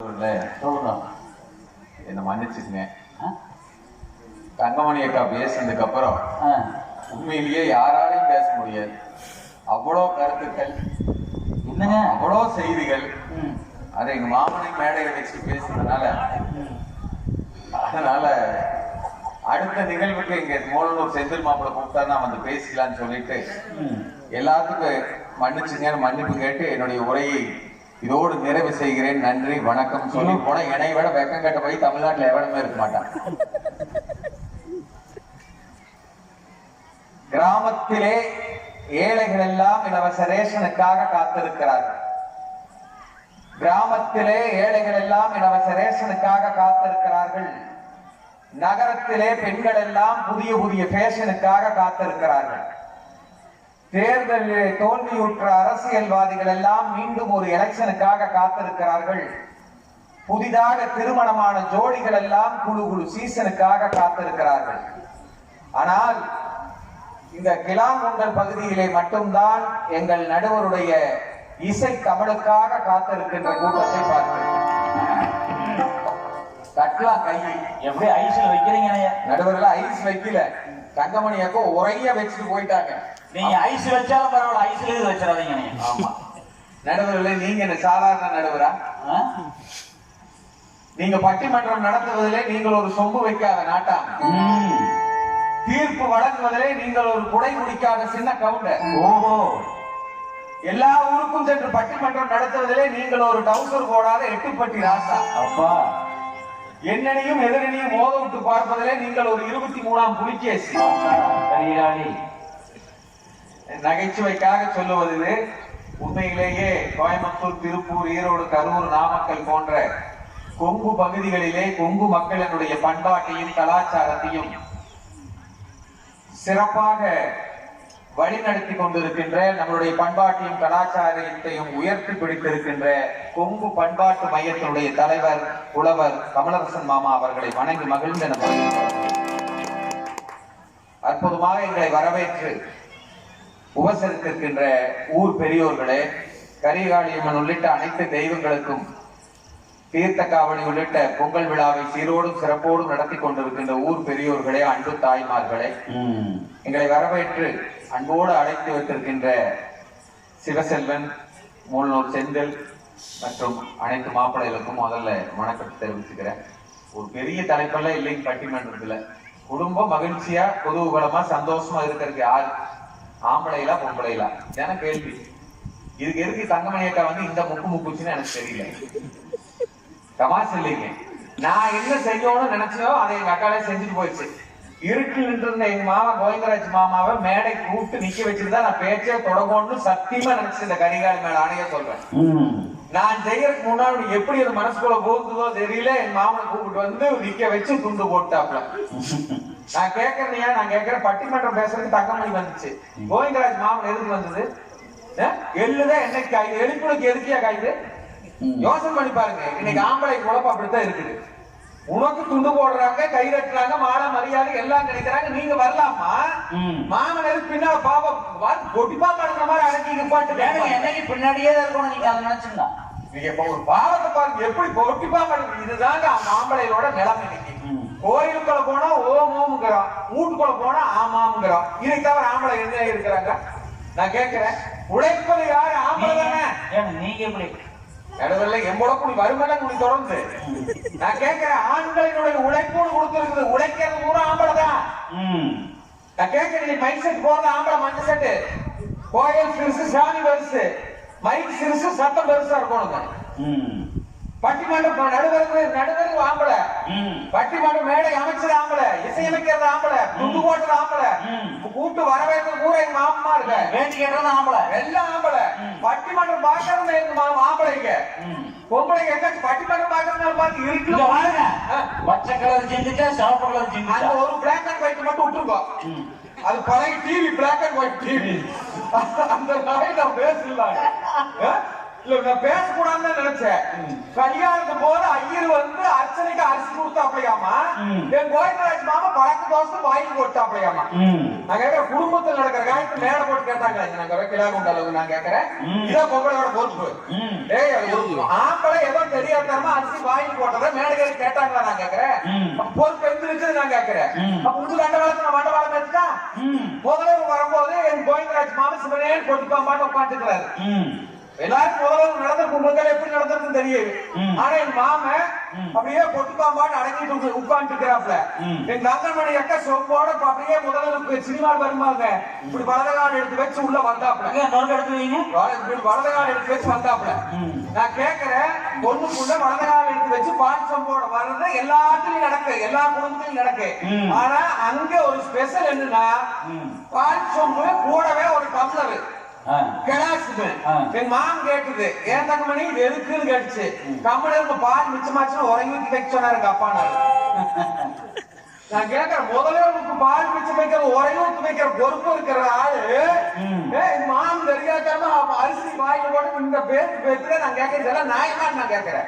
என்ன மன்னிச்சுங்க. தங்கமணி அக்கா பேசுனதுக்கு அப்புறம் உண்மையிலேயே யாராலையும் பேச முடியாது. அவ்வளோ கருத்துக்கள், என்னங்க அவ்வளோ செய்திகள். அதை எங்க மாமனை மேடையை வச்சு பேசுனதுனால அதனால அடுத்த நிகழ்வுக்கு இங்க மூலனூர் செந்தில் மாப்பிள கூப்பிட்டா வந்து பேசிக்கலான்னு சொல்லிட்டு எல்லாத்துக்கும் மன்னிச்சுங்க மன்னிப்பு கேட்டு என்னுடைய உரையை இதோடு நிறைவு செய்கிறேன். நன்றி வணக்கம் சொல்லி போன என்னை விட வெக்கம் கட்ட போய் தமிழ்நாட்டில் எவனுமே இருக்க மாட்டான். கிராமத்திலே ஏழைகள் எல்லாம் இலவச ரேஷனுக்காக காத்திருக்கிறார்கள். கிராமத்திலே ஏழைகள் எல்லாம் இலவச ரேஷனுக்காக காத்திருக்கிறார்கள். நகரத்திலே பெண்கள் எல்லாம் புதிய புதிய ஃபேஷனுக்காக காத்திருக்கிறார்கள். தேர்தலிலே தோல்வியுற்ற அரசியல்வாதிகள் எல்லாம் மீண்டும் ஒரு எலெக்ஷனுக்காக காத்திருக்கிறார்கள். புதிதாக திருமணமான ஜோடிகள் எல்லாம் குழு குழு சீசனுக்காக காத்திருக்கிறார்கள். ஆனால் இந்த கிளாங்குண்டல் பகுதியிலே மட்டும்தான் எங்கள் நடுவருடைய இசை கமலுக்காக காத்திருக்கின்ற கூட்டத்தை பார்க்கிறேன். தட்டலாம் கை எப்படி ஐஸ்ல வைக்கிறீங்க? நடுவர்கள் ஐஸ் வைக்கல, தங்கமணியாக்கோ உரைய வச்சுட்டு போயிட்டாங்க. நீங்க ஐஸ் வச்சாலும் பரவாயில்ல, ஐஸ்ல இது வச்சிடாதீங்க. ஆமா நடுவர்களே, நீங்க என்ன சாதாரண நடுவரா? நீங்க பட்டிமன்றம் நடத்துவதிலே நீங்கள் ஒரு சொம்பு வைக்காத நாட்டா, தீர்ப்பு வழங்குவதிலே நீங்கள் ஒரு குடை முடிக்காத சின்ன கவுண்டர். ஓஹோ, எல்லா ஊருக்கும் சென்று பட்டிமன்றம் நடத்துவதிலே நீங்கள் ஒரு டவுசர் போடாத எட்டுப்பட்டி ராசா. அப்பா, என்னனையும் எதிரனையும் மோத விட்டு பார்ப்பதிலே நீங்கள் ஒரு 23ஆம் புலிகேசி. நகைச்சுவைக்காக சொல்லுவது உண்மையிலேயே கோயம்புத்தூர், திருப்பூர், ஈரோடு, கரூர், நாமக்கல் போன்ற கொங்கு பகுதிகளிலே கொங்கு மக்களினுடைய பண்பாட்டையும் கலாச்சாரத்தையும் சிறப்பாக வழிநடத்தி கொண்டிருக்கின்ற, நம்மளுடைய பண்பாட்டையும் கலாச்சாரத்தையும் உயர்த்தி பிடித்திருக்கின்ற கொங்கு பண்பாட்டு மையத்தினுடைய தலைவர் புலவர் கமலரசன் மாமா அவர்களை வணங்கி மகிழ்ந்த அற்புதமாக எங்களை வரவேற்று உபசரித்திருக்கின்ற ஊர் பெரியோர்களே, கரிகாளியம்மன் உள்ளிட்ட அனைத்து தெய்வங்களுக்கும் தீர்த்த காவடி உள்ளிட்ட பொங்கல் விழாவை சீரோடும் சிறப்போடும் நடத்தி கொண்டிருக்கின்ற ஊர் பெரியோர்களே, அன்பு தாய்மார்களே, எங்களை வரவேற்று அன்போடு அழைத்து வைத்திருக்கின்ற சிவசெல்வன், மூலனூர் செந்தில் மற்றும் அனைத்து மாப்பிள்ளைகளுக்கும் முதல்ல வணக்கத்தை தெரிவிச்சுக்கிறேன். ஒரு பெரிய தலைப்பெல்லாம் இல்லைங்க பட்டிமன்றத்துல. குடும்பம் மகிழ்ச்சியா குதூகலமா சந்தோஷமா இருக்கிறதுக்கு யாரு? ஆம்பளைகளா பொம்பளைகளா? ஏன்னா கேள்வி. இதுக்கு எதுக்கு தங்கமணி அக்கா இந்த முக்குச்சுன்னு எனக்கு தெரியல. தமாசு இல்லைங்க. நான் என்ன செய்யணும்னு நினைச்சோ அதை எங்க அக்காலே செஞ்சுட்டு போயிடுச்சு. இருட்டில் நின்று இருந்த எங்க மாமா கோவிந்தராஜ் மாமாவை மேடை கூப்பிட்டு நிக்க வச்சுட்டுதான் நான் பேச்சே தொடங்கணும்னு சத்தியமா நினைச்சு இந்த கரிகாலி மேல ஆணையா சொல்றேன். நான் செய்யறதுக்கு முன்னாடி எப்படி அது மனசுக்குள்ள போகுதோ தெரியல, என் மாமனை கூப்பிட்டு வந்து நிக்க வச்சு துண்டு போட்டாப்ல. நான் கேட்கறேன், நான் கேட்கிறேன், பட்டிமன்றம் பேசுறதுக்கு தங்கமணி வந்துச்சு. கோவிந்தராஜ் மாமன் எதுக்கு வந்தது? எள்ளுதான் என்னைக்கு காயுது, எழுப்புனுக்கு எதுக்கியா காயுது? யோசனை பண்ணி பாருங்க. இன்னைக்கு ஆம்பளை குழப்பம் அப்படித்தான் இருக்குது. உனக்கு துண்டு போடுறாங்க, கை கட்டுறாங்க, மாலை மரியாதை எல்லாம் கிடைக்கிறாங்க. நீங்க வரலாமா? மாமனருக்கு பின்னால பாப்பா பொட்டிப்பா படுற மாதிரி அடக்கி பாட்டு என்னைக்கு பின்னாடியே இருக்கணும். நீங்க அதை நினைச்சுங்களா? நீங்க இப்ப ஒரு பாவத்தை பாருங்க, எப்படி பொட்டிப்பா படுறது. இதுதாங்க ஆம்பளையோட நிலைமை. இன்னைக்கு கோயிலுக்குள்ள போனா ஓம் ஓம்ங்கிறோம், வீட்டுக்குள்ள போனா ஆமாம்ங்கிறோம். இதை தவிர ஆம்பளை என்ன இருக்கிறாங்க? நான் கேட்கிறேன், உழைப்பது யாரு? ஆம்பளை தானே. நீங்க எப்படி நடுவல்ல எம்போட கூடி வருமெல்லாம் கூடி தொடர்ந்து நான் கேட்கிறேன், ஆண்களினுடைய உழைப்போடு கொடுத்திருக்குது. உழைக்கிறது பூரா ஆம்பளை தான். நான் கேட்கிறேன், மைக் செட் போறது ஆம்பளை, மஞ்சள் செட்டு, கோயில் சிறுசு, சாமி பெருசு, மைக் சிறுசு, சத்தம் பெருசா இருக்கணுங்க. பட்டிமன்றம் நடுவர் ஆம்பளை, பட்டிமன்றம் மேடை அமைச்சது ஆம்பளை, இசையமைக்கிறது ஆம்பளை, துண்டு போட்டது ஆம்பளை, கூட்டு வரவேற்றது பூரா எங்க மாமா இருக்க, வேண்டி கேட்டது ஆம்பளை, எல்லாம் ஆம்பளை. பட்டிமன்றம் பாக்குறது எங்க ஆம்பளைங்க. பொம்பளைங்க எங்க பட்டிமன்றம் பாக்குறதுனால பார்த்து இருக்கு. பச்சை கலர் செஞ்சுட்டா சிவப்பு கலர் செஞ்சு அந்த ஒரு பிளாக் அண்ட் ஒயிட் மட்டும் விட்டுருக்கோம். அது பழைய TV, black and white TV. அந்த நாய் நான் பேசலாங்க இல்ல, நான் பேசக்கூடாதுன்னு நினைச்சேன். கல்யாணத்துக்கு போது ஐயர் அர்ச்சனைக்கு அரிசி கொடுத்தாப்லையாமா, என் கோவிந்தராஜ் மாமா பழக்க தோசை வாங்கி போட்டாப்பையாமா. நான் கேட்கிறேன், குடும்பத்தில் நடக்கிற காரியத்தை மேல போட்டு கேட்டாங்க. நாங்க வைக்கலா கொண்ட அளவு நான் கேட்கிறேன், இதான் பொங்கலோட பொறுப்பு. ஆம்பளை ஏதோ தெரியாதாம அரிசி வாங்கி போட்டதை மேடகை கேட்டாங்களா நான் கேட்கிறேன். பொறுப்பு எங்க இருக்குது நான் கேட்கிறேன். அப்ப உங்க தண்டவாளத்துல நான் மண்டவாளம் இருக்கா? முதல்ல வரும்போது என் கோவிந்தராஜ் மாமா சிவனேன்னு போட்டுப்பாமான்னு உட்காந்துக்கிறாரு. எல்லாரும் முதல்ல நடந்த கும்பங்கள் எப்படி நடந்ததுன்னு தெரியுது. ஆனா என் மாமன் அப்படியே பொட்டுப்பாம்பாட்டு அடங்கிட்டு உட்கார்ந்து இருக்கிறாப்ல. என் தங்கமணி அக்கா சொம்போட அப்படியே முதல்ல சினிமா வருமாங்க இப்படி வலதகால் எடுத்து வச்சு உள்ள வந்தாப்ல. வலதகால் எடுத்து வச்சு வந்தாப்ல. நான் கேட்கிறேன், பொண்ணுக்குள்ள வலதகால் எடுத்து வச்சு பால் சொம்போட வர்றது எல்லாத்துலயும் நடக்கு, எல்லா குடும்பத்திலும் நடக்கு. ஆனா அங்க ஒரு ஸ்பெஷல் என்னன்னா, பால் சொம்பு கூடவே ஒரு டம்ளர் என் மாம் கேட்டுது, ஏன் தங்கமணி இது எதுக்குன்னு கேட்டுச்சு. கம்மனருக்கு பால் மிச்சமாச்சுன்னு உறங்கி வைக்க சொன்னாருங்க அப்பா. நான் கேட்கிறேன், முதல்ல உங்களுக்கு பால் மிச்சம் வைக்கிற உறங்கி வைக்கிற பொறுப்பு இருக்கிற ஆளு என் மாம் தெரியாதாம அரிசி வாயில போட்டு இந்த பேருக்கு நான் கேட்கறதெல்லாம் நாயமான்னு நான் கேட்கிறேன்.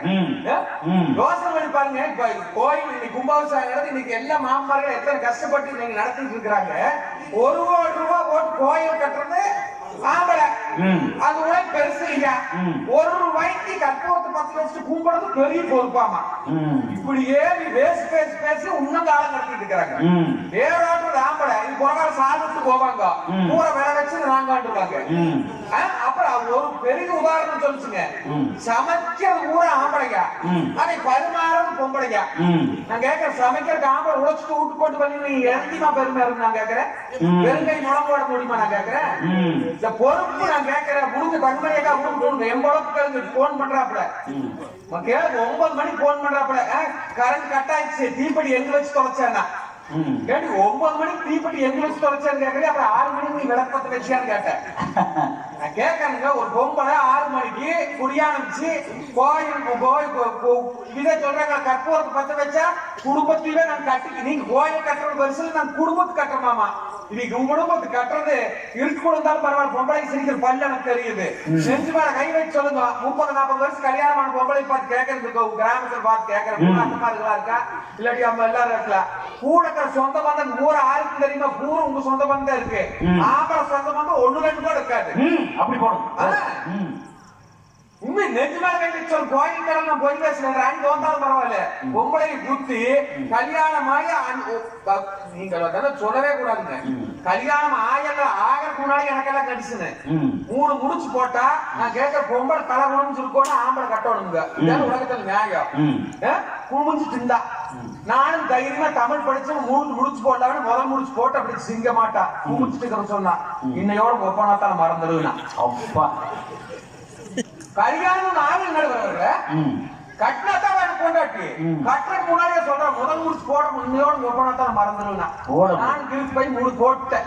யோசனை பண்ணி பாருங்க, இப்ப கோயில் இன்னைக்கு கும்பாபிஷேகம் இன்னைக்கு எல்லா மாமன்மார்கள் எத்தனை கஷ்டப்பட்டு நீங்க நடத்திட்டு இருக்கிறாங்க. 1 கோடி ரூபாய் போட்டு கோயில் கட்டுறது ஆம்பளை, அது கூட பெருசு இல்லையா. 1 ரூபாய்க்கு கற்பூரத்தை 10 வச்சுட்டு கும்பிடுறது பெரிய பொறுப்பாமா. இப்படியே நீ பேசி இன்னும் காலம் நடத்திட்டு இருக்கிறாங்க. ஏரோட்டு ஆம்பளை இது பொறகால சாப்பிட்டு போவாங்க, ஊற வேலை வச்சு நாங்காண்டுருவாங்க. அப்புறம் ஒரு பெரிய உதாரணம் சொல்லுச்சுங்க, சமைக்கிறது ஊற ஆம்பளைங்க, அதை பரிமாறது பொம்பளைங்க. நான் கேட்கிறேன், சமைக்கிறதுக்கு ஆம்பளை உழைச்சிட்டு வீட்டு போட்டு பண்ணி நீ இறந்திமா பெருமை இருக்கு நான் கேட்கிறேன். பெருங்கை முளம் போட முடியுமா நான் கேட்கிறேன். பொறுப்பு நான் கேட்கிறேன். முடிஞ்ச தங்கமணியக்கா கொடுக்கணும். எம்பளவுக்கு போன் பண்றாப்ல, கேளுங்க 9 மணிக்கு போன் பண்றாப்ல, கரண்ட் கட் ஆயிடுச்சு, தீப்பெட்டி எங்க வச்சு தொலைச்சேன்னா. கேட்டு 9 மணிக்கு தீப்பெட்டி எங்க வச்சு தொலைச்சான்னு கேட்கறேன். அப்புறம் 6 மணிக்கு நீ விளக்கத்தை வச்சியான்னு கேட்டேன். நான் கேட்கறேங்க, ஒரு பொம்பளை 6 மணிக்கு குடியானச்சு இதை சொல்றாங்க, கற்பூரத்தை 10 வச்சா குடும்பத்திலே நான் கட்டி, நீங்க கோயில் கட்டுறது வருஷம் நான் குடும்பத்துக்கு கட்டுறமாமா. இன்னைக்கு குடும்பத்துக்கு கட்டுறது இருக்கு கொடுத்தாலும் பரவாயில்ல, பொம்பளை சிரிக்கிற பல்லு எனக்கு தெரியுது. செஞ்சு மேல கை வச்சு சொல்லுங்க, 30-40 வருஷம் கல்யாணமான பொம்பளை பார்த்து கேட்கறதுக்கு கிராமத்தில் பார்த்து கேட்கறேன். அந்த மாதிரி இருக்கா இல்லாட்டி நம்ம எல்லாரும் இருக்கலாம். கூட சொந்த பந்தம் பூரா யாருக்கு தெரியுமா, பூரா உங்க சொந்த பந்தம் இருக்கு. ஆம்பளை சொந்த பந்தம் 1-2 கூட இருக்காது. அப்படி போடும் உண்மை நெஞ்சு மேல கை வச்சு கோயில் கடல் நான் போய் பேசுறேன். அங்க வந்தாலும் பரவாயில்ல, பொம்பளை குத்தி கல்யாணமாயி நீங்க சொல்லவே கூடாதுங்க. கல்யாணம் ஆகிறதுக்கு முன்னாடி எனக்கெல்லாம் கடிச்சுன்னு 3 முடிச்சு போட்டா நான் கேட்கிற பொம்பளை தலை குடிஞ்சு இருக்கோன்னு ஆம்பளை கட்டணுங்க. இதான் உலகத்துல நியாயம். குடிஞ்சு திண்டா நானும் தைரியமா தமிழ் படிச்சு 3 முடிச்சு போட்டாலும் முதல் முடிச்சு போட்டு அப்படி சிங்க மாட்டா குடிச்சுட்டு சொன்னா இன்னையோட ஒப்பனாத்தான் மறந்துடுவேன். அப்பா கல்யாணம் ஆளுங்க நடுவர்ல கட்டினத்தான் எனக்கு கொண்டாட்டி கட்டுறதுக்கு முன்னாடியே சொல்றேன், முதல் முடிச்சு போட முன்னையோட ஒப்பனாத்தான் மறந்துடுவேன். நான் திருப்பி போய் 3 போட்டேன்.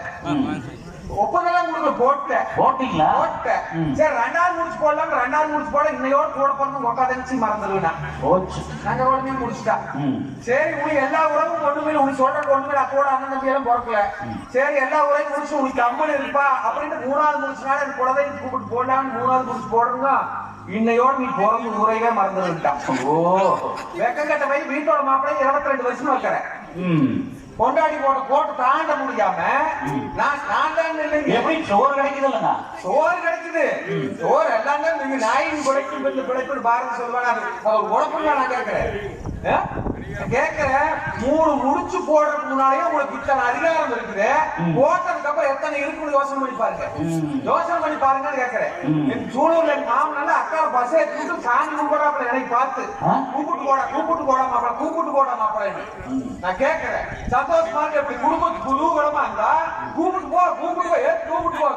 ஒப்பந்தெல்லாம் கொடுக்க போட்டேன். போட்டீங்களா? போட்டேன். சரி 2வது முடிச்சு போடலாம், 2வது முடிச்சு போட இன்னையோட கூட பிறந்து உட்காந்து மறந்துடுவேன். நாங்க உடனே முடிச்சுட்டா. சரி உனக்கு எல்லா உறவும் ஒண்ணுமே உனக்கு சொல்றது ஒண்ணுமே கூட அண்ணன் தம்பி எல்லாம் பிறக்கல. சரி எல்லா உரையும் முடிச்சு உனக்கு கம்பெனி இருப்பா அப்படின்ட்டு 3வது முடிச்சுனால எனக்கு குழந்தை கூப்பிட்டு போடலாம்னு 3வது முடிச்சு போடுங்க. இன்னையோட நீ பிறந்து உரையவே மறந்துட்டான். ஓ வெக்கம் கட்ட போய் வீட்டோட மாப்பிள்ளை 22 வருஷமா இருக்கிறேன். கொண்டாடி போட்டு தாண்ட முடியாம நான் எப்படி சோறு கிடைக்குது இல்லைங்க, சோறு கிடைக்குது. சோறு எல்லாம் நீங்க நாயின் குடைக்கும் பிழைப்பு பாரதி சொல்லுவாங்க. அது உடம்புல நான் கேட்கிறேன் 3 முடிச்சு போடுறதுக்கு முன்னாடியே உங்களுக்கு இத்தனை அதிகாரம் இருக்குது. போட்டதுக்கு அப்புறம் எத்தனை இருக்குன்னு யோசனை பண்ணி பாருங்க. யோசனை பண்ணி பாருங்கன்னு கேட்கிறேன். என் சூழல் என் மாமனால அக்கா பஸ் எடுத்து சாமி கும்பிடாம எனக்கு பார்த்து கூப்பிட்டு போட மாப்பிள்ள நான் கேட்கிறேன். சந்தோஷமா எப்படி குடும்பத்துக்கு குதூகலமா இருந்தா கூப்பிட்டு போ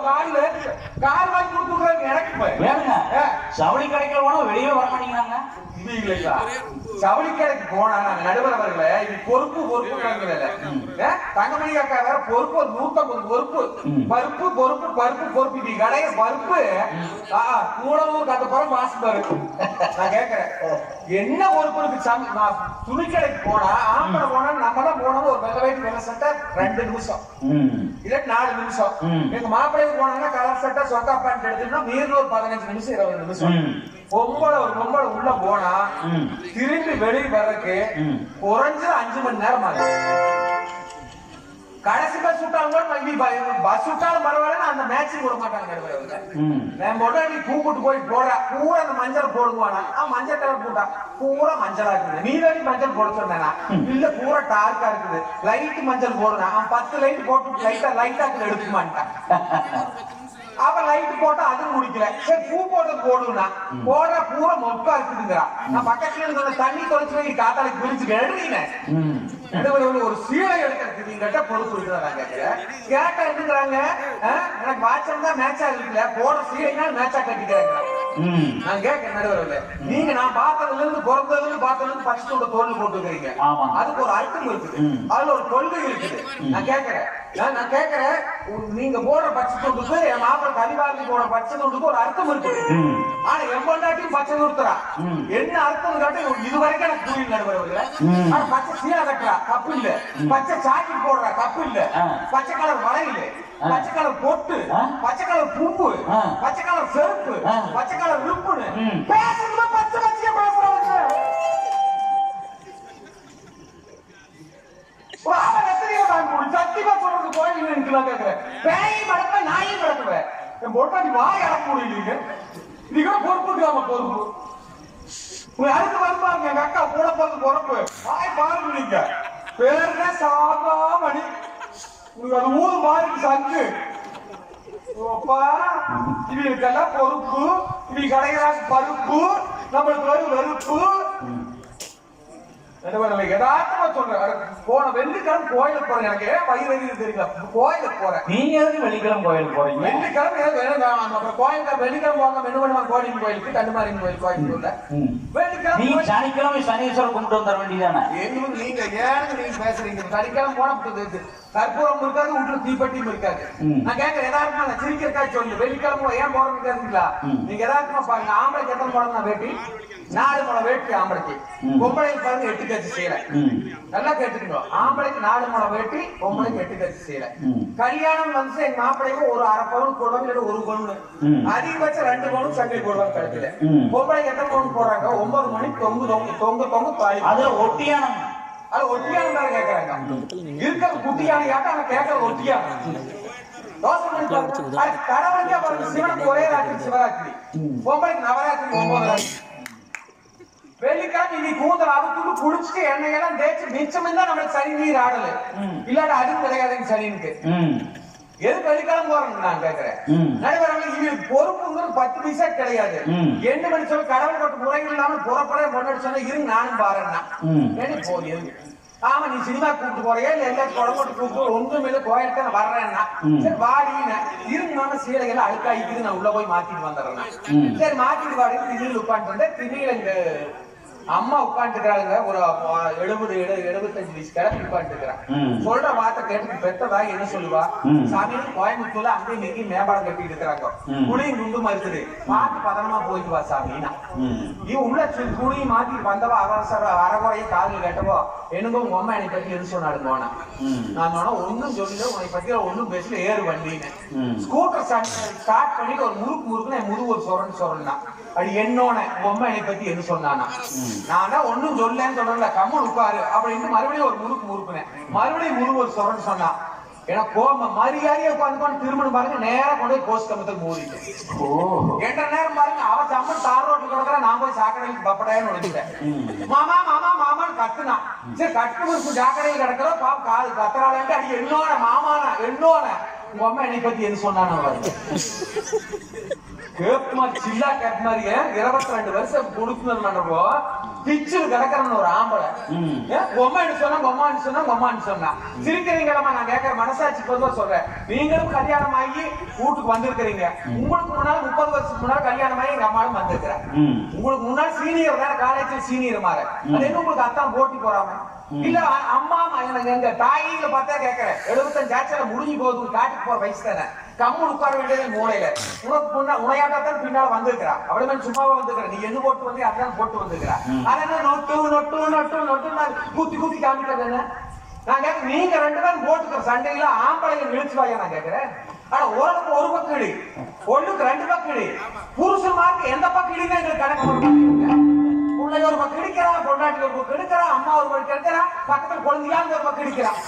காலையில கால் வாங்கி கொடுத்துருக்காங்க. எனக்கு வேணுங்க சவளி கடைக்கு வெளியே வர மாட்டேங்கிறாங்க. இது இல்லைங்களா, சவளி கடைக்கு போனா நாங்க நடுவர் அவர்களே இது பொறுப்பு தங்கமணி அக்கா வேற பொறுப்பு 150 பொறுப்பு இது கடைய பருப்பு கூடவும் கத்தப்புறம் மாசு பருப்பு. நான் கேட்கிறேன் என்ன பொறுப்பு துணி கடைக்கு போனா ஆம்பளை போனா நம்ம தான் போனோம். ஒரு வெள்ளை வயிற்று வெள்ளை சட்டை 2 நிமிஷம் இல்ல 4 நிமிஷம். எங்க மாப்பிள்ளைக்கு போனாங்கன்னா கலர் சட்டை சொக்கா பேண்ட் எடுத்துன்னா மீறி ஒரு 15 நிமிஷம் 20 நிமிஷம். ஒரு பொம்பளை உள்ள போனா திரும்பி வெளியே வர்றதுக்கு குறைஞ்சது 5 மணி நேரம் ஆகும். கடைசி பஸ் விட்டாலும் பஸ் விட்டாலும் பரவாயில்ல, அந்த மேட்சிங் விட மாட்டாங்க. நான் பொண்டாட்டி கூப்பிட்டு போய் போடுறா பூரா அந்த மஞ்சள் போடுவானா, மஞ்சள் கலர் போட்டா பூரா மஞ்சளா இருக்குது. நீ வேண்டி மஞ்சள் போட சொன்னா இல்ல பூரா டார்க்கா இருக்குது, லைட் மஞ்சள் போடுனா 10 லைட் போட்டு லைட்டா எடுக்க மாட்டான். அப்ப லைட் போட்டா அது முடிக்கல, சரி பூ போட்டு போடுனா போடுற பூரா மொக்கா இருக்குதுங்கிறா. நான் பக்கத்துல இருந்து தண்ணி தொலைச்சு போய் காத்தாலைக்கு பிரிச்சு கேடுறீங்க ஒரு சீலை எடுக்கிறதுக்கு நீங்க பொறுப்பு இருக்கிறாங்க. கேட்டா என்னங்கிறாங்க, எனக்கு வாட்சம் தான் மேட்சா இருக்குல்ல, போடுற சீலைனா மேட்சா கட்டிக்கிறாங்க. நான் கேட்க நடுவரல, நீங்க நான் பார்த்ததுல இருந்து பிறந்ததுல இருந்து பார்த்ததுல இருந்து பச்சத்தோட தோல் போட்டுக்கிறீங்க, அதுக்கு ஒரு அர்த்தம் இருக்குது, அதுல ஒரு கொள்கை இருக்குது. நான் கேட்கிறேன் நீங்க போடுற பச்சை துண்டுக்கு என் மாப்பிள்ளை கலிவாங்கி போடுற பச்சை துண்டுக்கு ஒரு அர்த்தம் இருக்குது. ஆனா என் பொண்டாட்டியும் பச்சை துடுத்துறா, என்ன அர்த்தம் காட்ட இது வரைக்கும் எனக்கு புரியல நடுவரல. ஆனா பச்சை சீலை கட்டுறா தப்பு இல்ல, பச்சை சாக்கெட் போடுறா தப்பு இல்ல, பச்சை கலர் வளையல, பச்சை கலர் பொட்டு, பச்சை கலர் பூப்பு, பச்சை கலர் செருப்பு, பச்சை கலர் விருப்புன்னு பேசுறதுல பச்சை பச்சையா பேசுறாங்க. சத்தியமா சொல்றது கோயில் இருக்கலாம் கேட்கிறேன். பேயும் மடப்ப நாயும் மடக்குவேன், என் பொட்டாட்டி வாய் அடக்க முடியலீங்க. நீங்க பொறுப்புக்கலாம பொறுப்பு அடுத்து வருவாங்க. எங்க அக்கா கூட பிறகு பொறுப்பு வாய் பாருங்க. நீங்க பேருங்க சாதாமணி, அது ஊர் மாதிரி சங்கு இவங்களுக்கெல்லாம் பொறுப்பு, இவங்க கடைகிறாங்க பருப்பு, நம்மளுக்கு வரும் வெறுப்பு. யதார்த்தமா சொல்றேன், போன வெள்ளிக்கிழமை கோயிலுக்கு போறேன். எனக்கு வயிறு தெரியல, கோயிலுக்கு போறேன். நீங்க எதுக்கு வெள்ளிக்கிழமை கோயிலுக்கு போறீங்க? வெள்ளிக்கிழமை கோயிலுக்கு வெள்ளிக்கிழமை போங்க மெனு பண்ணுவாங்க, கோயில் கோயிலுக்கு கண்டுமாரின் கோயில் கோயிலுக்கு வெள்ளிக்கிழமை சனிக்கிழமை சனீஸ்வரர் கும்பிட்டு வந்துட வேண்டியதானே. நீங்க ஏன்னு நீங்க பேசுறீங்க? சனிக்கிழமை போன கற்பூரம் இருக்காது, வீட்டுல தீப்பெட்டியும் இருக்காது. நான் கேட்கறேன் யதார்த்தமா, நான் சிரிக்கிறதா சொல்லு. வெள்ளிக்கிழமை ஏன் போறதுன்னு கேட்டீங்களா? நீங்க யதார்த்தமா பாருங்க, ஆம்பளைக்கு எத்தனை போடணும் நான் வேட்டி? 4 முழம் வேட்டி ஆம்பளைக்கு, பொம்பளைக்கு பாருங்க 8 கட்சி செய்யல. நல்லா கேட்டுக்கணும், ஆம்பளைக்கு 4 முழம் வேட்டி, பொம்பளைக்கு 8 கட்சி செய்யல. கல்யாணம் வந்து எங்க மாப்பிள்ளைக்கு ஒரு 1/2 பவுன் போடுவாங்க, இல்ல 1 பவுன், அதிகபட்சம் 2 பவுன் சங்கை போடுவாங்க. கிடைக்கல பொம்பளைக்கு எத்தனை பவுன் போடுறாங்க? 9 மணிக்கு தொங்கு தாய். அது ஒட்டியானம், அது ஒட்டியானம் தான் கேட்கறாங்க. இருக்கிறது குட்டியான யாட்டா, அவன் கேட்கறது ஒட்டியானம். கடவுளுக்கே பாருங்க, சிவனுக்கு ஒரே ராத்திரி சிவராத்திரி, பொம்பளைக்கு நவராத்திரி 9 ராத்திரி. வெள்ளிக்கிழமை இன்னைக்கு கூந்தல் அவுத்துட்டு குளிச்சுட்டு எண்ணெயெல்லாம் தேய்ச்சி மிச்சம் தான் நம்மளுக்கு சனி நீர் ஆடல, இல்லாட்ட அதுவும் கிடையாதுங்க சனினுக்கு. எது வெள்ளிக்கிழமை போறேன் நான் கேட்கிறேன். நடுவரங்க இவருக்கு பொறுப்புங்கிறது 10 பைசா கிடையாது. என்ன பண்ணி சொல்ல கடவுள் கட்டு முறைகள் இல்லாம புறப்பட முன்னாடி சொன்னா இருங்க நானும் பாருன்னா என்ன போகுது. ஆமா நீ சினிமா கூப்பிட்டு போறியா இல்ல எல்லாத்தையும் குழம்பு கூப்பிட்டு ஒன்றும் இல்ல கோயிலுக்கு நான் வர்றேன்னா சரி வாடின்னு இருங்க. சீலைகள் அழுக்காயிட்டு நான் உள்ள போய் மாத்திட்டு வந்துடுறேன். சரி மாத்திட்டு வாடின்னு திணியில் உட்காந்துட்டு திணியில இங்க அம்மா உட்காந்துக்கிறாங்க, ஒரு 70-75 வயசு கிளம்பி உட்காந்துக்கிறான். சொல்ற வார்த்தை கேட்டு பெற்றதா என்ன சொல்லுவா? சாமி கோயம்புத்தூர்ல அங்கே நீங்க மேம்பாலம் கட்டிட்டு இருக்கிறாங்க, குடியும் குண்டுமா இருக்குது, மாத்தி பதனமா போயிட்டு வா சாமின்னா. நீ உள்ள குடியும் மாத்திட்டு வந்தவா அறகுறைய காலில் கேட்டவோ என்னமோ உங்க அம்மா என்னை பத்தி எது சொன்னாலும் போனா நான் சொன்னா ஒன்னும் சொல்லல, உன்னை பத்தி ஒன்னும் பேசல, ஏறு வண்டின்னு. ஸ்கூட்டர் ஸ்டார்ட் பண்ணிட்டு ஒரு முறுக்குன்னு என் முது ஒரு சொரன்னா அது என்னோட உங்க அம்மா என்னை பத்தி எது சொன்னானா? நானா ஒன்னும் சொல்லலன்னு சொல்றேன்ல, கம்மன் உட்காரு அப்படின்னு மறுபடியும் ஒரு முறுக்குனேன். மறுபடியும் ஒரு சொரன்னு சொன்னா எனக்கு கோபம் மரியாதையா உட்காந்து திருமணம் பாருங்க நேரா கொண்டு போய் போஸ்ட் கம்பத்தில் மூடிட்டு 8 நேரம் பாருங்க. அவ சம்மன் தார் ரோட்டு கிடக்குற, நான் போய் சாக்கடையில் பப்படாயின்னு ஒழிச்சிட்டேன். மாமா மாமா மாமான்னு கத்துனா. சரி கட்டு சாக்கடையில் கிடக்குற பாப்பா காது கத்துறாளேன்ட்டு அடி என்னோட மாமானா என்னோட உங்க அம்மா என்னை பத்தி எது சொன்னான்னு சில்லா கேப் மாதிரிய 22 வருஷம் கொடுக்கணும்ன்றப்போ பிச்சில் கிடக்கிறன்னு ஒரு ஆம்பளை பொம்மான்னு சொன்னா சிரிக்கிறீங்களா? நான் கேட்கற மனசாட்சி பொதுவா சொல்றேன். நீங்களும் கல்யாணம் ஆகி வீட்டுக்கு வந்திருக்கிறீங்க. உங்களுக்கு முன்னால 30 வருஷத்துக்கு முன்னால கல்யாணம் ஆகி எங்க அம்மாவும் வந்திருக்கிறேன். உங்களுக்கு முன்னாடி சீனியர் தானே, காலேஜ்ல சீனியர் மாற அது என்ன உங்களுக்கு அத்தான் போட்டி போறாம இல்ல? அம்மா எங்க தாயில பார்த்தா கேட்கறேன் 75 ஆட்சியில முடிஞ்சு போகுது, காட்டுக்கு போற வயசு தானே, கம்மு உட்கார வேண்டியது மூளையில. உனக்கு உனையாட்டாத்தான் பின்னால வந்திருக்கிறா, அப்படிமே சும்மாவா வந்துருக்கிற, நீ என்ன போட்டு வந்து அதான் போட்டு வந்துருக்கிறா. அதெல்லாம் நொட்டு நொட்டு நொட்டு நொட்டு குத்தி குத்தி காமிக்கிறது என்ன? நான் கேட்க நீங்க 2 பேரும் போட்டுக்கிற சண்டையில ஆம்பளைங்க இழுச்சுவாங்க நான் கேட்கிறேன். ஆனா ஓரளவுக்கு ஒரு பக்கம் இடி, ஒண்ணுக்கு 2 பக்கம் இடி. புருஷன் மார்க்கு எந்த பக்கம் இடினா எங்களுக்கு கணக்கு பிள்ளை ஒரு பக்கம் இடிக்கிறா, பொண்ணு பொண்டாட்டி ஒரு பக்கம் எடுக்கிறான், அம்மா ஒரு பக்கம் எடுக்கிறான், பக்கத்துல குழந்தையாங்க ஒரு பக்கம் எடுக்கிறான்.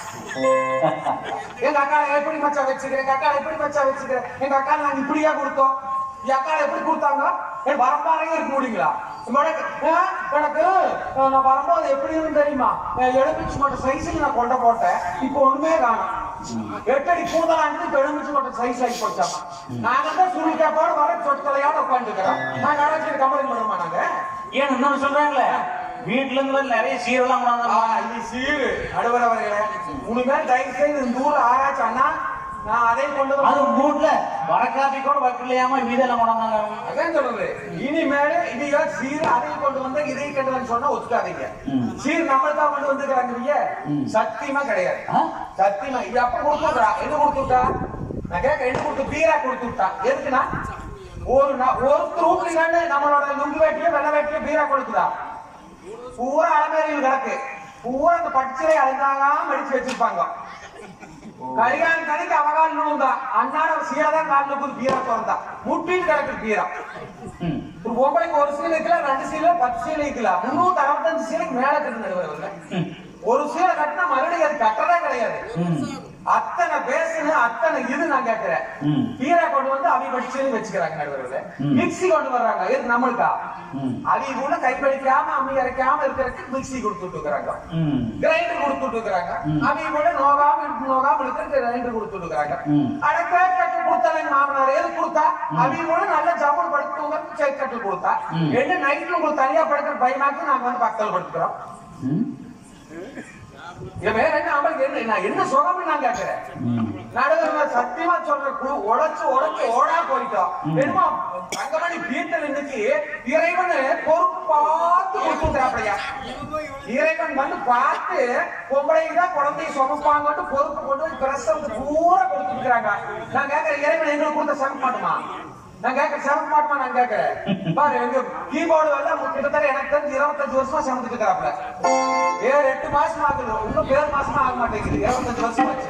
எங்க அக்கா எப்படி மச்சா வச்சுக்கிறேன், எங்க அக்கா எப்படி மச்சா வச்சுக்கிறேன், எங்க அக்கா நாங்க இப்படியா கொடுத்தோம், என் அக்கா எப்படி கொடுத்தாங்க, என் வரம்பாறையும் இருக்க முடியுங்களா? எனக்கு நான் வரும்போது எப்படி இருந்து தெரியுமா, எலுமிச்சு மட்டும் சைஸ்ல நான் கொண்ட போட்டேன், இப்போ ஒண்ணுமே காணும். 8 அடி கூடுதலாண்டு இப்ப எலுமிச்சு மட்டும் சைஸ் ஆகி போச்சாமா. நாங்க தான் சுருக்காப்போட வர சொற்களையோட உட்காந்துக்கிறோம். நாங்க யாராச்சும் கம்பெனி பண்ணுமா? நாங்க ஏன் இன்னொன்னு சொல்றாங்களே, வீட்டுல இருந்து நிறைய சீரெல்லாம் கொண்டாந்து சீரு நடுவரவர்களே, உண்மையா தயவு செய்து இந்த ஊர் ஆராய்ச்சி அண்ணா, நான் அதை கொண்டு அது மூட்ல வர காப்பி கூட வைக்கலையாம வீதெல்லாம் கொண்டாங்க. அதான் சொல்றது, இனிமேல இதையோ சீர் அதையும் கொண்டு வந்தா இதை கண்டுன்னு சொன்னா ஒத்துக்காதீங்க. சீர் நம்மளுக்காக கொண்டு வந்துக்கிறாங்க, சத்தியமா கிடையாது. சத்தியமா இது அப்ப கொடுத்துட்டா என்ன கொடுத்துட்டா, நான் கேட்க என்ன கொடுத்து பீரா கொடுத்துட்டா. எதுக்குன்னா ஒருத்தர் ஊப்பினான்னு நம்மளோட லுங்கு வேட்டியோ வெள்ள வேட்டியோ பீரா கொடுக்குதா. பூரா அலமேரியில் கிடக்கு, பூரா அந்த பட்சிலை அழுந்தாங்க மடிச்சு வச்சிருப்பாங்க. கரிகாலன் கடைக்கு அவகால் நூந்தா அண்ணாட சீலதான் காலில் போய் பீரா திறந்தா முட்டின்னு கிடக்கு பீரா. ஒரு பொம்பளைக்கு ஒரு சீலை வைக்கலாம், 2 சீலை 10 சீலை வைக்கலாம், 365 சீலைக்கு மேல கட்டு நடுவர்கள். ஒரு சீலை கட்டினா மறுபடியும் அது கட்டவே கிடையாது. அத்தனை பேசுன்னு அத்தனை இது நான் கேட்கிறேன். பீரா கொண்டு வந்து அவி படிச்சு வச்சுக்கிறாங்க நடுவர்கள். மிக்சி கொண்டு வர்றாங்க, இது நம்மளுக்கா அவி கூட கைப்படிக்காம அம்மி அரைக்காம இருக்கிறதுக்கு மிக்சி கொடுத்துட்டு இருக்கிறாங்க, கிரைண்டர் கொடுத்துட்டு இருக்கிறாங்க. அவி கூட நோகாம இருக்கிற கிரைண்டர் கொடுத்துட்டு இருக்கிறாங்க. அடக்க கட்டு கொடுத்தாங்க மாமனார், எது கொடுத்தா அவி கூட நல்ல ஜாமூன் படுத்துவங்க சேக் கட்டு கொடுத்தா. என்ன நைட்ல உங்களுக்கு தனியா படுக்கிற பயமாக்கி நாங்க வந்து பக்கத்தில் படுத்துக்கிறோம். வேற என்ன அவங்களுக்கு என்ன சுகம்னு நான் கேட்கிறேன். நடுவர் சத்தியமா சொல்ற உழைச்சு ஓடா போயிட்டோம். என்னமா தங்கமணி வீட்டில் இன்னைக்கு இறைவன் பொறுப்பு பார்த்து கொடுத்துட்டாப்படையா. இறைவன் வந்து பார்த்து பொம்பளைதான் குழந்தைய சுமப்பாங்கன்னு பொறுப்பு கொண்டு பிரசவத்தை பூரா கொடுத்துருக்காங்க. நான் கேட்கிறேன், இறைவன் எங்களுக்கு கொடுத்த சமக்க மாட்டோமா? நான் கேட்க சமைக்க மாட்டோமா? நான் கேட்கிறேன் பாரு, எங்க கீபோர்டு எல்லாம் கிட்டத்தட்ட எனக்கு தெரிஞ்சு 25 வருஷமா சமைச்சுட்டு இருக்கிறாப்ல. 8 மாசம் ஆகுது, இன்னும் 7 மாசமா ஆக மாட்டேங்குது. 25 வருஷம் ஆச்சு.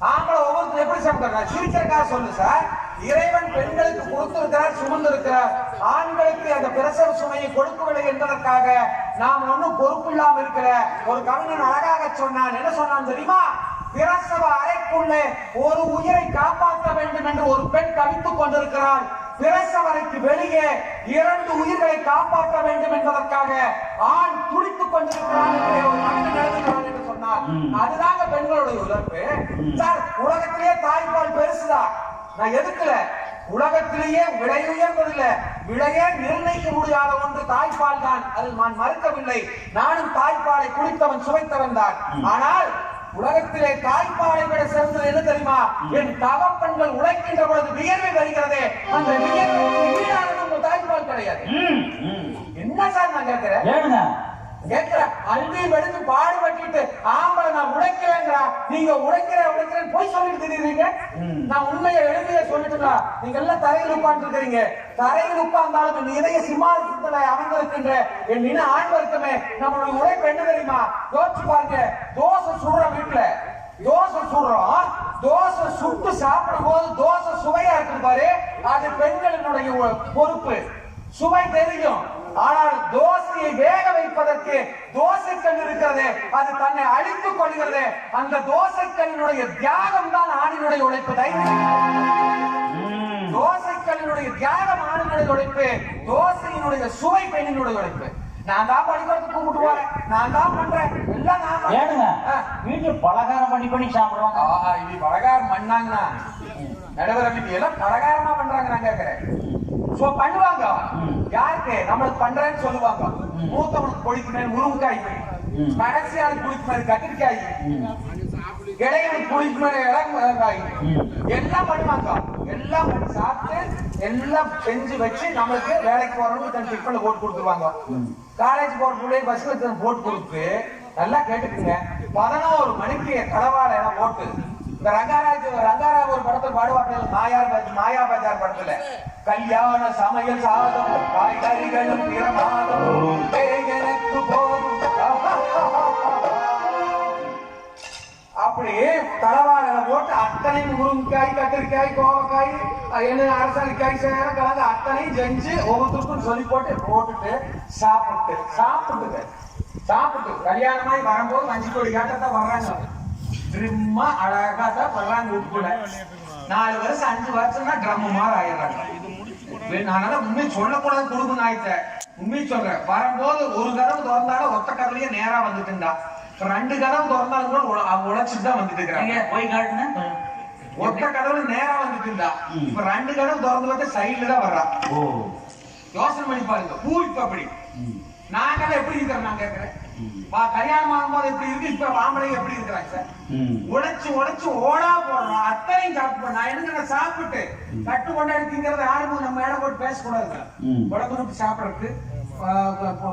ஆம்பளை ஒவ்வொருத்தரும் எப்படி சமைக்கிறாங்க? சிரிக்கிறக்காக சொல்லு சார். இறைவன் பெண்களுக்கு கொடுத்திருக்கிறார், சுமந்திருக்கிறார். ஆண்களுக்கு அந்த பிரசவ சுமையை கொடுக்கவில்லை என்பதற்காக நாம் ஒன்னும் பொறுப்பு இல்லாம இருக்கிற ஒரு கவிஞன் அழகாக சொன்னான். என்ன சொன்னான் தெரியுமா? பிரசவ அறைக்குள்ளே ஒரு உயிரை காப்பாற்ற வேண்டும் என்று ஒரு பெண் தவித்துக் கொண்டிருக்கிறாள். பிரசவ அறைக்கு வெளியே 2 உயிர்களை காப்பாற்ற வேண்டும் என்பதற்காக ஆண் துடித்துக் கொண்டிருக்கிறான் என்று ஒரு மனிதன் எழுதுகிறான் என்று சொன்னார். அதுதாங்க பெண்களுடைய உழைப்பு சார். உலகத்திலேயே தாய்ப்பால் பெருசுதான், நான் எதுக்கல. உலகத்திலேயே விலை உயர்ந்ததில்ல, விலையே நிர்ணயிக்க முடியாத ஒன்று தாய்ப்பால் தான். அதில் நான் மறுக்கவில்லை. நானும் தாய்ப்பாலை குடித்தவன், சுவைத்தவன் தான். ஆனால் உலகத்திலே தாய்ப்பாலை விட சிறந்தது என்ன தெரியுமா? என் தகப்பன்கள் உழைக்கின்ற பொழுது வியர்வை வருகிறதே, அந்த வியர்வை தாய்ப்பால் கிடையாது. என்ன சார் நான் கேட்கிறேன்? அன்பையும் எடுத்து பாடுபட்டு ஆம்பளை நான் உழைக்கிறேங்கிறா, நீங்க உழைக்கிறேன் போய் சொல்லிட்டு தெரியுறீங்க. நான் உண்மையை எழுதிய சொல்லிட்டுங்களா? நீங்க எல்லாம் தரையில் உட்கார்ந்து இருக்கிறீங்க. தரையில் உட்கார்ந்தாலும் இதய சிம்மாசனத்துல அமர்ந்திருக்கின்ற என் இன ஆண் வர்க்கமே, நம்மளுடைய உழைப்பு என்ன தெரியுமா? யோசிச்சு பாருங்க. தோசை சுடுற வீட்டுல தோசை சுடுறோம், தோசை சுட்டு சாப்பிடும் போது தோசை சுவையா இருக்கு பாரு, அது பெண்களினுடைய பொறுப்பு. சுவை தெரியும், ஆனால் தோசையை வேக வைப்பதற்கு தோசைக்கல் இருக்கிறது, அது தன்னை அழித்துக் கொள்கிறது. அந்த தோசைக்கல்லினுடைய தியாகம் தான் ஆணினுடைய உழைப்பு. தோசைக்கல்லினுடைய தியாகம் ஆணினுடைய உழைப்பு, தோசையினுடைய சுவை பெண்ணினுடைய உழைப்பு. நான் தான் படிக்கிறதுக்கு கூப்பிட்டு போறேன், நான் தான் பண்றேன், எல்லாம் நான் ஏனுங்க வீட்டுல பலகாரம் பண்ணி சாப்பிடுவாங்க. இது பலகாரம் பண்ணாங்கன்னா நடுவர வீட்டு எல்லாம் பலகாரமா பண்றாங்க. நான் கேட்கிறேன், பண்ணுவாங்க. யாருக்கு? நம்மளுக்கு பண்றேன்னு சொல்லுவாங்க. மூத்தவனுக்கு பொடிக்குமே முருங்கைக்காய், கடைசியாளுக்கு குளிக்குமே கத்திரிக்காய், இளையவனுக்கு குளிக்குமே இளங்காய், எல்லாம் பண்ணுவாங்க. எல்லாம் பண்ணி சாப்பிட்டு எல்லாம் செஞ்சு வச்சு நம்மளுக்கு வேலைக்கு போறவங்க தன் டிஃபன்ல போட்டு கொடுத்துருவாங்க. காலேஜ் போற பிள்ளைய பஸ்ல போட்டு கொடுத்து நல்லா கேட்டுக்குங்க. 11 மணிக்கு கடவாளை எல்லாம் போட்டு இந்த ரங்காராஜ் ஒரு படத்துல பாடுவாங்க. மாயா பஜார் படத்துல கல்யாண சமையல் சாதம் காய்கறிகளும் பிரமாதம் எனக்கு போதும் அப்படி தலவாழை போட்டு அத்தனையும் முருங்கைக்காய், கத்திரிக்காய், கோவக்காய், என்ன அரசாணிக்காய், சேர கலந்து அத்தனையும் செஞ்சு ஒவ்வொருத்தருக்கும் சொல்லி போட்டுட்டு சாப்பிட்டு சாப்பிட்டு கல்யாணமாய் வரும்போது 5 கோடி காட்டத்தான் வர்றாங்க. திரும்ப அழகா தான் வர்றாங்க. வீட்டு கூட 4 வருஷம் 5 வருஷம்னா ட்ரம் மாதிரி ஆயிடுறாங்க. அதனால உண்மை சொல்லக்கூடாது குடும்பம் ஆயிட்டேன். உண்மை சொல்றேன். வரும்போது ஒரு கதவு திறந்தாலும் ஒத்த கதவுலயே நேரா வந்துட்டு இருந்தா, 2 கதவு திறந்தாலும் கூட உழைச்சிட்டு தான் வந்துட்டு இருக்கிறாங்க. போய் காட்டுன ஒத்த கதவு நேரா வந்துட்டு இருந்தா, இப்ப 2 கதவு திறந்து வந்து சைடுல தான் வர்றா. யோசனை பண்ணி பாருங்க. பூ இப்ப அப்படி நாங்கெல்லாம் எப்படி இருக்கிறோம் நான் கேட்கிறேன். கல்யாணம் ஆகும்போது எப்படி இருக்கு, இப்ப ஆம்பளை எப்படி இருக்கிறாங்க சார்? உழைச்சு ஓடா போடுறோம். அத்தனையும் சாப்பிட்டு நான் என்ன சாப்பிட்டு கட்டு கொண்டாடி திங்கிறது யாருக்கும் நம்ம இடம் போட்டு பேசக்கூடாது. உடம்புக்கு சாப்பிடறதுக்கு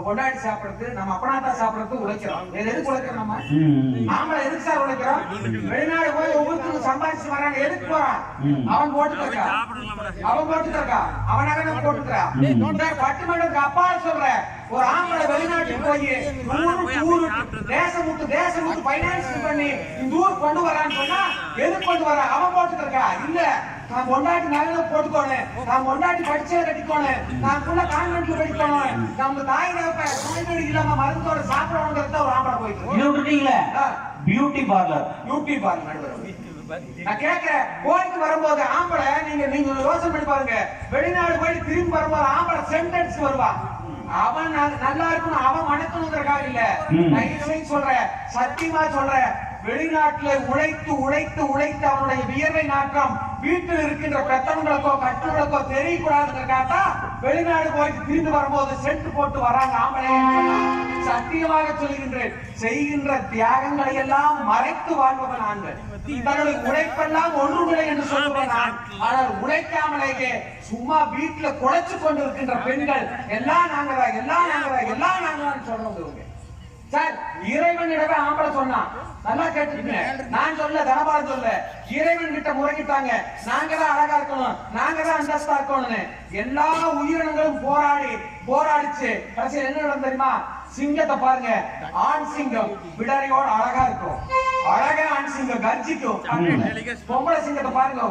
கொண்டாடி சாப்பிடறது, நம்ம அப்பனாத்தா சாப்பிடறது உழைக்கிறோம். வேற எதுக்கு உழைக்கிறோம்? நம்ம ஆம்பளை எதுக்கு சார் உழைக்கிறோம்? வெளிநாடு போய் ஒவ்வொருத்தரும் சம்பாதிச்சு வராங்க. எதுக்கு போறான்? அவன் போட்டுக்கிறா, அவனாக நம்ம போட்டுக்கிறா. பட்டிமன்றத்துக்கு அப்பா சொல்ற ஒரு ஆம்பளை வெளிநாட்டுக்கு போய் தேசம் விட்டு பைனான்ஸ் பண்ணி இந்த ஊருக்கு கொண்டு வரான்னு சொன்னா எதுக்கு கொண்டு வர? அவன் போட்டுக்கிறா. இல்ல நான் கொண்டாட்டி நல்ல போட்டுக்கோணும், நான் கொண்டாட்டி படிச்சே கட்டிக்கோணும், நான் கூட கான்வென்ட்ல படிக்கணும், நம்ம தாய் நோய் இல்லாம மருந்தோட சாப்பிடணுங்கிறத ஒரு ஆம்பளை போயிட்டு பியூட்டி பார்லர் நான் கேட்கிறேன். கோயிலுக்கு வரும்போது ஆம்பளை நீங்க யோசனை பண்ணி பாருங்க. வெளிநாடு போயிட்டு திரும்பி வரும்போது ஆம்பளை சென்டென்ஸ் வருவா. அவன் நல்லா இருக்கணும், அவன் மணக்கணுங்கிறக்காக இல்ல. நான் சொல்ற சத்தியமா சொல்ற, வெளிநாட்டுல உழைத்து அவனுடைய வியர்வை நாட்டம் வீட்டில் இருக்கின்ற பெத்தவங்களுக்கோ கட்டுகளுக்கோ தெரியக்கூடாதுங்கிறக்காக வெளிநாடு போயிட்டு திரும்பி வரும்போது சென்ட் போட்டு வராங்க ஆம்பளை. சத்தியமாக சொல்கின்றேன், செய்கின்ற தியாகங்களை எல்லாம் மறைத்து வாழ்பவன் ஆண்கள். தங்களுக்கு உழைப்பெல்லாம் ஒன்றுமில்லை என்று சொல்லுவேன் நான். ஆனால் உழைக்காமலேயே சும்மா வீட்டுல குழைச்சு கொண்டு இருக்கின்ற பெண்கள் எல்லாம் நாங்கதான் சொல்றவங்க சார். இறைவனிடவே ஆம்பளை சொன்னான். நல்லா கேட்டுக்கீங்க. நான் சொல்ல தனபாலம் சொல்ல, இறைவன் கிட்ட முறையிட்டாங்க. நாங்க தான் அழகா இருக்கணும், நாங்க தான் அந்தஸ்தா இருக்கணும்னு. எல்லா உயிரினங்களும் போராடிச்சு. கடைசியில் என்ன நடந்தது தெரியுமா? சிங்கத்தை பாருங்க, ஆண் சிங்கம் விடரையோட அழகா இருக்கும், அழகா ஆண் சிங்கம் கர்ஜிக்கும். பொம்பளை சிங்கத்தை பாருங்க,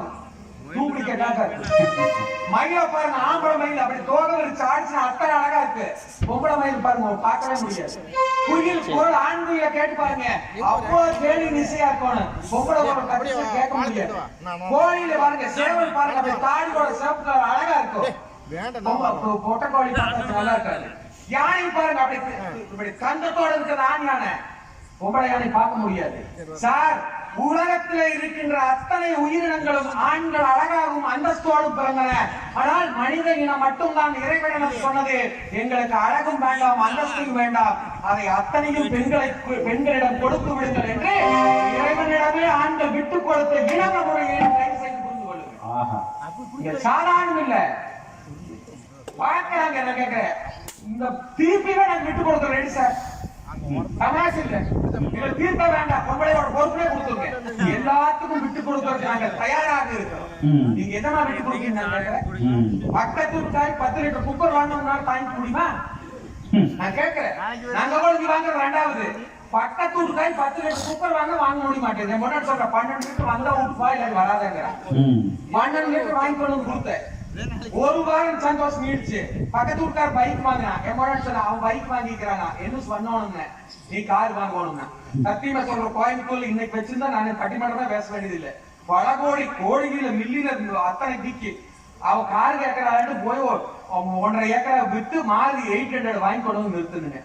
மயில பாருங்க, ஆம்பளை மயில் அப்படி தோகை விரிச்சு ஆடிச்சு அத்தனை அழகா இருக்கு. பொம்பளை மயில் பாருங்க பார்க்கவே முடியாது. குயில் குரல் ஆண் குயில கேட்டு பாருங்க, அவ்வளவு கேள்வி நிசையா இருக்கணும். பொம்பளை குரல் கேட்க முடியாது. கோழியில பாருங்க, சேவல் பாருங்க அப்படி தாடியோட சிவப்பு கலர் அழகா இருக்கும். பொட்டை கோழி நல்லா இருக்காது. யானை பாருங்க அப்படி கந்தத்தோட இருக்கிற ஆண் யானை, பொம்பளை யானை பார்க்க முடியாது. சார், உலகத்தில் இருக்கின்ற அத்தனை உயிரினங்களும் ஆண்கள் அழகாகவும் அந்தஸ்தோடும் பிறந்தன. ஆனால் மனித இனம் மட்டும்தான் இறைவன் சொன்னது, எங்களுக்கு அழகும் வேண்டாம் அந்தஸ்தும் வேண்டாம், அதை அத்தனையும் பெண்களிடம் கொடுத்து விடுங்கள் என்று இறைவனிடமே ஆண்கள் விட்டுக் கொடுத்த இனவ முறையை தயவு செய்து புரிந்து கொள்ளுங்கள். சாதாரணம் இல்ல பார்க்கிறாங்க. என்ன கேட்கிறேன், இந்த தீர்ப்பையே நாங்க விட்டுக் கொடுக்க ரெடி சார். தமாஷ் இல்ல, தீர்க்க வேண்டாம், பொம்பளையோட பொறுப்பே கொடுத்துருங்க. எல்லாத்துக்கும் விட்டு கொடுக்கறதுக்கு நாங்க தயாராக இருக்கிறோம். நீங்க என்னமா விட்டு கொடுக்கீங்க? பக்கத்து வீட்டுக்காரி 10 லிட்டர் குக்கர் வாங்கணும்னாலும் தாங்கிக்க முடியுமா? நான் கேட்கிறேன். நாங்க கூட வாங்குறது 2வது. பக்கத்து வீட்டுக்காரி 10 லிட்டர் குக்கர் வாங்க முடிய மாட்டேங்குது. முன்னாடி சொல்ற 12 லிட்டர் வந்தா வீட்டுப்பா இல்ல வராதங்கிற 12 லிட்டர் வாங்கி கொண்டு கொடுத்தேன். ஒரு வாரம் சந்தோஷம் நீடிச்சு. பக்கத்து வீட்டுக்கார பைக் வாங்கினான். அவன் பைக் வாங்கிக்கிறாங்க. என்ன சொன்னோன்னு, நீ கார் வாங்கணும்னா சத்தியமா சொல்ற, கோயம்புத்தூர்ல இன்னைக்கு வச்சிருந்தா நான் பட்டிமன்றம் தான் பேச வேண்டியது இல்லை. பல கோடிகள மில்லியனர் அத்தனை டிக்கி அவ கார் கேட்கறான்னு போய் 1.5 ஏக்கரை வித்து மாறி 800 வாங்கி கொண்டு வந்து நிறுத்துனுங்க.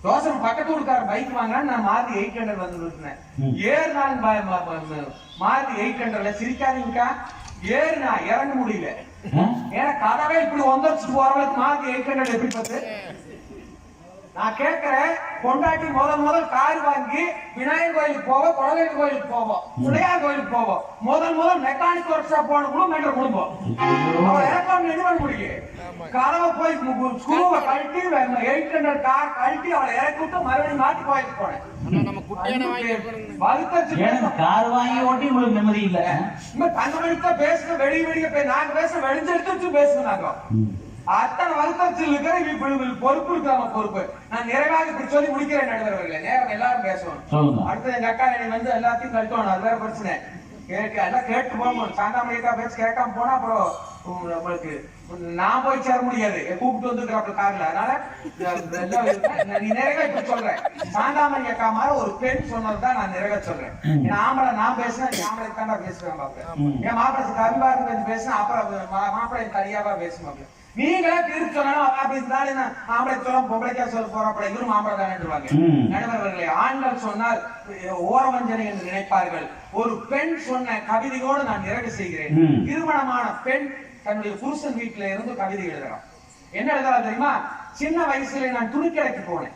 யோசனை, பக்கத்து வீட்டுக்கார பைக் வாங்கினா நான் மாறி 800 வந்து நிறுத்தினேன். ஏறினாலும் மாறி 800 சிரிக்காதீங்கக்கா, ஏறினா இறங்க முடியல. ஏன்னா கதவே இப்படி வந்துருச்சு போறவங்களுக்கு மாறி 800 எப்படி பார்த்து? நான் கேட்கிறேன், கொண்டாட்டி முதல் கார் வாங்கி விநாயகர் கோயிலுக்கு போவோம், குலதெய்வ கோயிலுக்கு போவோம், பிள்ளையார் கோயிலுக்கு போவோம். முதல் மெக்கானிக் ஒர்க் ஷாப் போன குடும்பம் அவன் இறக்கம் என்ன பண்ண முடியும்? கதவை போய் ஸ்க்ரூவை கழட்டி 800 கார் கழட்டி அவளை இறக்கி விட்டு மறுபடியும் மாட்டி கோயிலுக்கு போனேன். கார் வாங்கி ஓட்டி உங்களுக்கு நிம்மதி இல்ல. தங்கமணிக்கு பேசுற வெளியே நாங்க பேசுற வெளிஞ்செடுத்து பேசுவோம். நாங்க அத்தனை வருத்தத்தில் இருக்கிற பொறுப்பு இருக்கிறாங்க. பொறுப்பு நான் நிறைவாக இப்படி சொல்லி முடிக்கிறேன். நடுவர்களே, நேரம் எல்லாரும் பேசுவோம். அடுத்து எங்க அக்கா நீ வந்து எல்லாத்தையும் கழட்டணும், அது வேற பிரச்சனை. எல்லாம் கேட்டு போகணும். சாந்தாமணிக்கா பேச்சு கேட்காம போனா அப்புறம் நம்மளுக்கு நான் போய் சேர முடியாது கூப்பிட்டு வந்துருக்காப்ல கார்ல. அதனால நீ நிறைவேற்ற சொல்றேன். சாந்தாமணி அக்கா மாதிரி ஒரு பெண் சொன்னதுதான் நான் நிறைவேற்ற சொல்றேன். ஆம்பளை நான் பேசுறேன், ஆம்பளை தாண்டா பேசுறேன் பாப்பேன். என் மாப்பிள்ளை கவிவாரம் கொஞ்சம் பேசுறேன், அப்புறம் மாப்பிள்ளை தனியாவா பேசுவாங்க. நீங்களே தீர்ப்பு சொல்லணும் அப்படின்னு ஆம்பளை சொல்ல பொம்பளைக்கா சொல்ல போறப்பட இவரும் மாம்பளை தானேவாங்க. நடுவர்களே, ஆண்கள் சொன்னால் ஓரவஞ்சனை என்று நினைப்பார்கள். ஒரு பெண் சொன்ன கவிதையோடு நான் நிறைவு செய்கிறேன். திருமணமான பெண் தன்னுடைய புருஷன் வீட்டுல இருந்து கவிதை எழுதுறான். என்ன எழுதுறா தெரியுமா? சின்ன வயசுல நான் துணிக்கடைக்கு போனேன்.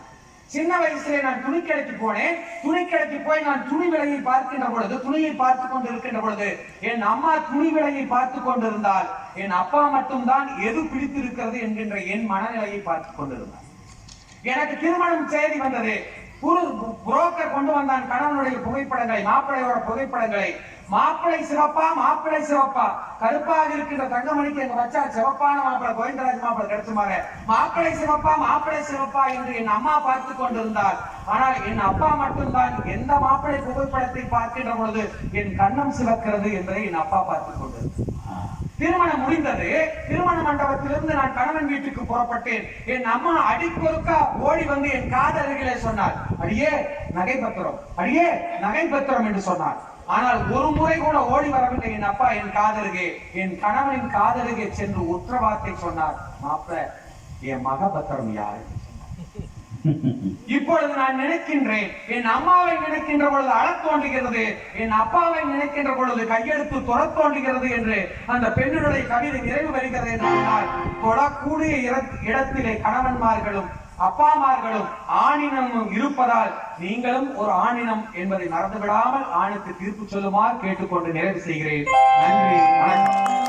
சின்ன வயசுல நான் துணிக்கடைக்கு போனேன். துணிக்கடைக்கு போய் நான் துணி விலையை பார்க்கின்ற பொழுது, துணியை பார்த்து கொண்டு இருக்கின்ற பொழுது, என் அம்மா துணி விலையை பார்த்து கொண்டிருந்தால் என் அப்பா மட்டும்தான் எது பிடித்திருக்கிறது என்கின்ற என் மனநிலையை பார்த்து கொண்டிருந்தார். எனக்கு திருமணம் செய்தி வந்தது. புரோக்கர் கொண்டு வந்தான் கணவனுடைய புகைப்படங்களை, மாப்பிள்ளையோட புகைப்படங்களை. மாப்பிள்ளை சிவப்பா, மாப்பிள்ளை சிவப்பா, கருப்பாக இருக்கின்ற தங்கமணிக்கு எங்க வச்சா சிவப்பான மாப்பிள்ளை கோவிந்தராஜ் மாப்பிள்ளை கிடைச்சுமாங்க. மாப்பிள்ளை சிவப்பா, மாப்பிள்ளை சிவப்பா என்று என் அம்மா பார்த்து கொண்டிருந்தார். ஆனால் என் அப்பா மட்டும்தான் எந்த மாப்பிள்ளை புகைப்படத்தை பார்க்கின்ற பொழுது என் கண்ணம் சிவக்கிறது என்பதை என் அப்பா பார்த்துக் கொண்டிருந்தார். திருமணம் முடிந்தது. திருமண மண்டபத்திலிருந்து நான் கணவன் வீட்டுக்கு புறப்பட்டேன். என் அம்மா அடிப்பொருக்கா ஓடி வந்து என் காது அருகிலே சொன்னார், அடியே நகை பத்திரம், அடியே நகை பத்திரம் என்று சொன்னார். ஆனால் ஒரு முறை கூட ஓடி வரவில்லை என் அப்பா என் காதருகே. என் கணவனின் காதருகே சென்று உற்ற வார்த்தை சொன்னார், மாப்பிள்ள என் மக பத்திரம் யாரு? இப்பொழுது நான் நினைக்கின்றேன், என் அம்மாவை நினைக்கின்ற பொழுது அழத் தோன்றுகிறது, என் அப்பாவை நினைக்கின்ற பொழுது கையெழுத்து தொட தோன்றுகிறது என்று அந்த பெண்ணுடைய கவிதை நிறைவு வருகிறது என்றால், தொடக்கூடிய இடத்திலே கணவன்மார்களும் அப்பாமார்களும் ஆணினமும் இருப்பதால் நீங்களும் ஒரு ஆணினம் என்பதை மறந்துவிடாமல் ஆணுக்கு தீர்ப்பு சொல்லுமாறு கேட்டுக்கொண்டு நிறைவு செய்கிறேன். நன்றி, வணக்கம்.